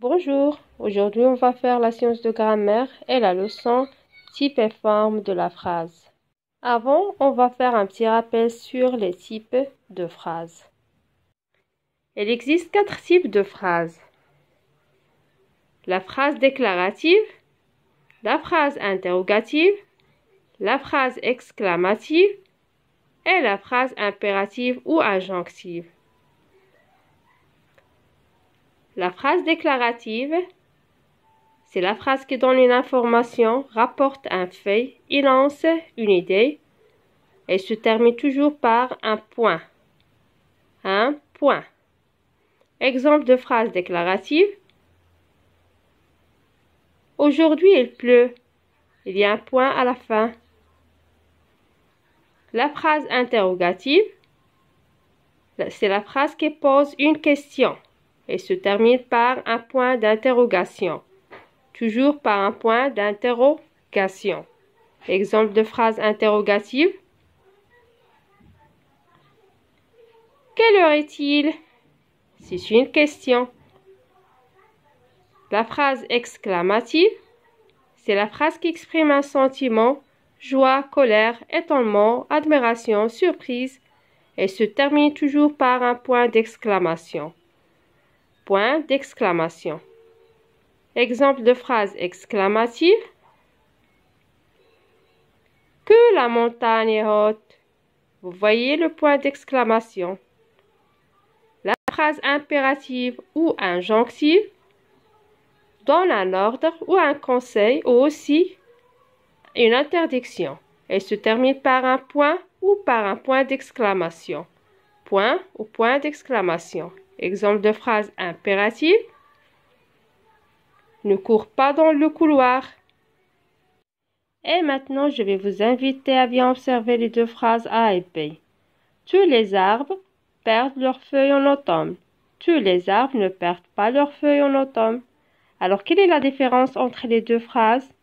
Bonjour, aujourd'hui on va faire la science de grammaire et la leçon type et forme de la phrase. Avant, on va faire un petit rappel sur les types de phrases. Il existe 4 types de phrases. La phrase déclarative, la phrase interrogative, la phrase exclamative et la phrase impérative ou adjonctive. La phrase déclarative, c'est la phrase qui donne une information, rapporte un fait, énonce une idée et se termine toujours par un point. Un point. Exemple de phrase déclarative. Aujourd'hui il pleut. Il y a un point à la fin. La phrase interrogative, c'est la phrase qui pose une question et se termine par un point d'interrogation. Toujours par un point d'interrogation. Exemple de phrase interrogative. Quelle heure est-il? C'est une question. La phrase exclamative, c'est la phrase qui exprime un sentiment, joie, colère, étonnement, admiration, surprise et se termine toujours par un point d'exclamation. Point d'exclamation. Exemple de phrase exclamative. Que la montagne est haute. Vous voyez le point d'exclamation. La phrase impérative ou injonctive donne un ordre ou un conseil ou aussi une interdiction. Elle se termine par un point ou par un point d'exclamation. Point ou point d'exclamation. Exemple de phrase impérative. Ne cours pas dans le couloir. Et maintenant, je vais vous inviter à bien observer les deux phrases A et B. Tous les arbres perdent leurs feuilles en automne. Tous les arbres ne perdent pas leurs feuilles en automne. Alors, quelle est la différence entre les deux phrases?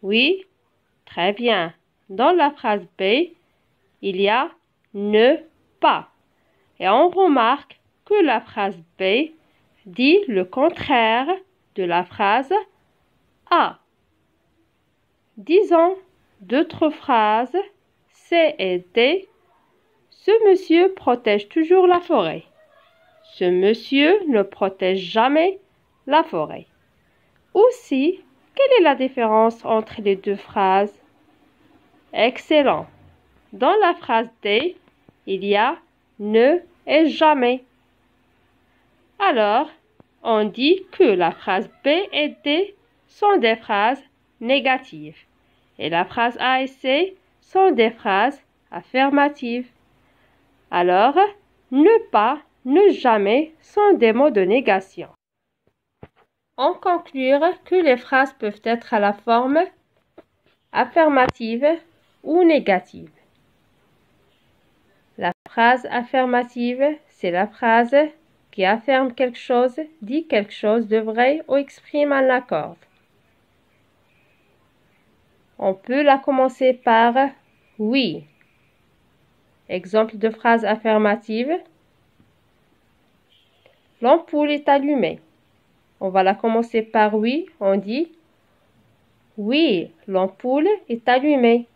Oui, très bien. Dans la phrase B, il y a ne pas. Et on remarque que la phrase B dit le contraire de la phrase A. Disons d'autres phrases C et D. Ce monsieur protège toujours la forêt. Ce monsieur ne protège jamais la forêt. Aussi, quelle est la différence entre les deux phrases? Excellent. Dans la phrase D, il y a ne et jamais. Alors, on dit que la phrase B et D sont des phrases négatives et la phrase A et C sont des phrases affirmatives. Alors, ne pas, ne jamais sont des mots de négation. On conclut que les phrases peuvent être à la forme affirmative ou négative. La phrase affirmative, c'est la phrase qui affirme quelque chose, dit quelque chose de vrai ou exprime un accord. On peut la commencer par oui. Exemple de phrase affirmative. L'ampoule est allumée. On va la commencer par oui. On dit oui, l'ampoule est allumée.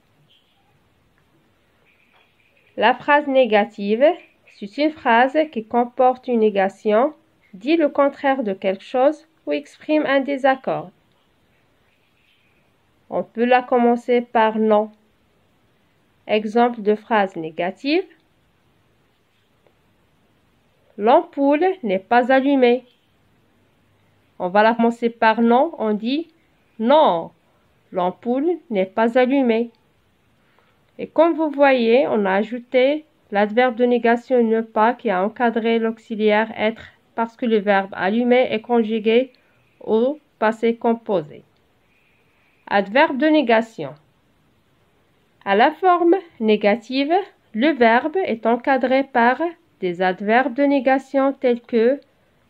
La phrase négative, c'est une phrase qui comporte une négation, dit le contraire de quelque chose ou exprime un désaccord. On peut la commencer par non. Exemple de phrase négative. L'ampoule n'est pas allumée. On va la commencer par non. On dit non, l'ampoule n'est pas allumée. Et comme vous voyez, on a ajouté l'adverbe de négation ne pas qui a encadré l'auxiliaire être parce que le verbe allumer est conjugué au passé composé. Adverbe de négation. À la forme négative, le verbe est encadré par des adverbes de négation tels que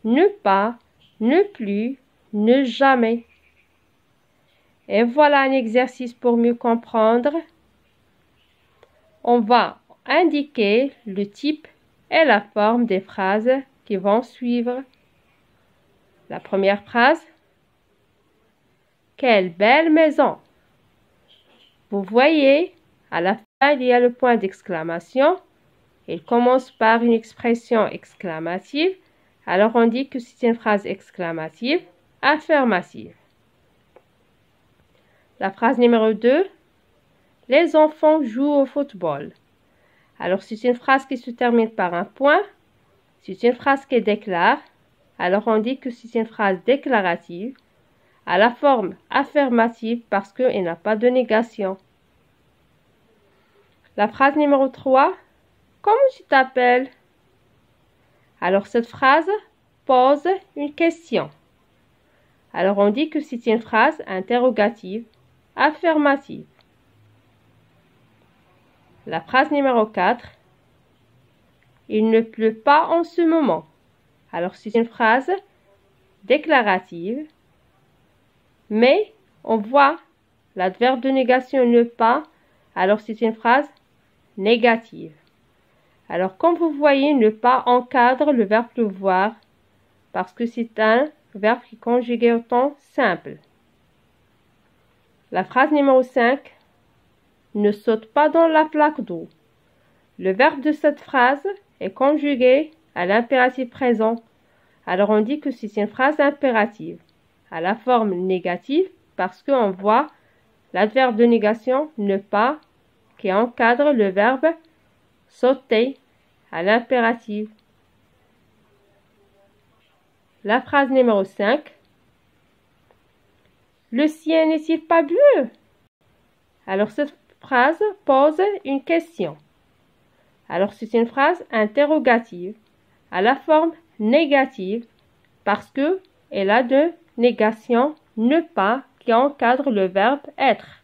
ne pas, ne plus, ne jamais. Et voilà un exercice pour mieux comprendre. On va indiquer le type et la forme des phrases qui vont suivre. La première phrase. Quelle belle maison! Vous voyez, à la fin, il y a le point d'exclamation. Il commence par une expression exclamative. Alors, on dit que c'est une phrase exclamative, affirmative. La phrase numéro 2. Les enfants jouent au football. Alors, c'est une phrase qui se termine par un point. C'est une phrase qui déclare. Alors, on dit que c'est une phrase déclarative à la forme affirmative parce qu'elle n'a pas de négation. La phrase numéro 3. Comment tu t'appelles? Alors, cette phrase pose une question. Alors, on dit que c'est une phrase interrogative, affirmative. La phrase numéro 4. Il ne pleut pas en ce moment. Alors, c'est une phrase déclarative, mais on voit l'adverbe de négation ne pas, alors c'est une phrase négative. Alors, comme vous voyez, ne pas encadre le verbe pleuvoir parce que c'est un verbe qui est conjugué au temps simple. La phrase numéro 5. Ne saute pas dans la flaque d'eau. Le verbe de cette phrase est conjugué à l'impératif présent. Alors, on dit que c'est une phrase impérative à la forme négative parce qu'on voit l'adverbe de négation ne pas qui encadre le verbe sauter à l'impératif. La phrase numéro 5. Le ciel n'est-il pas bleu? Alors cette phrase pose une question. Alors c'est une phrase interrogative à la forme négative parce que elle a de négation ne pas qui encadre le verbe être.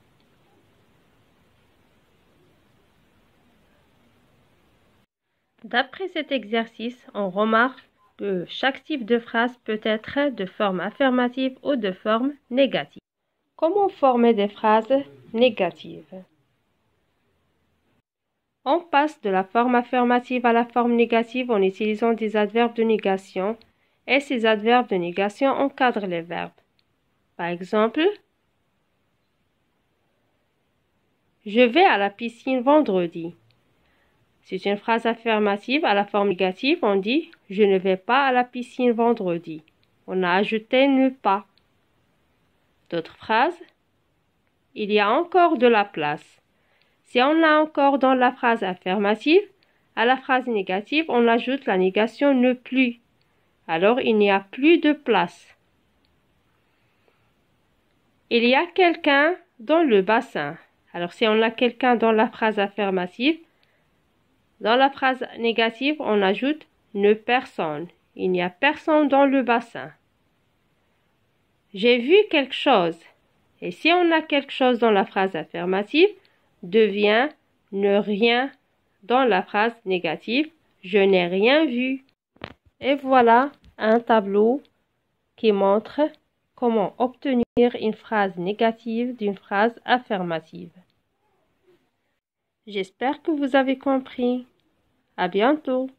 D'après cet exercice, on remarque que chaque type de phrase peut être de forme affirmative ou de forme négative. Comment former des phrases négatives? On passe de la forme affirmative à la forme négative en utilisant des adverbes de négation et ces adverbes de négation encadrent les verbes. Par exemple, je vais à la piscine vendredi. C'est une phrase affirmative à la forme négative. On dit je ne vais pas à la piscine vendredi. On a ajouté ne pas. D'autres phrases. Il y a encore de la place. Si on l'a encore dans la phrase affirmative, à la phrase négative, on ajoute la négation ne plus. Alors, il n'y a plus de place. Il y a quelqu'un dans le bassin. Alors, si on a quelqu'un dans la phrase affirmative, dans la phrase négative, on ajoute ne personne. Il n'y a personne dans le bassin. J'ai vu quelque chose. Et si on a quelque chose dans la phrase affirmative, devient ne rien dans la phrase négative. Je n'ai rien vu. Et voilà un tableau qui montre comment obtenir une phrase négative d'une phrase affirmative. J'espère que vous avez compris. À bientôt.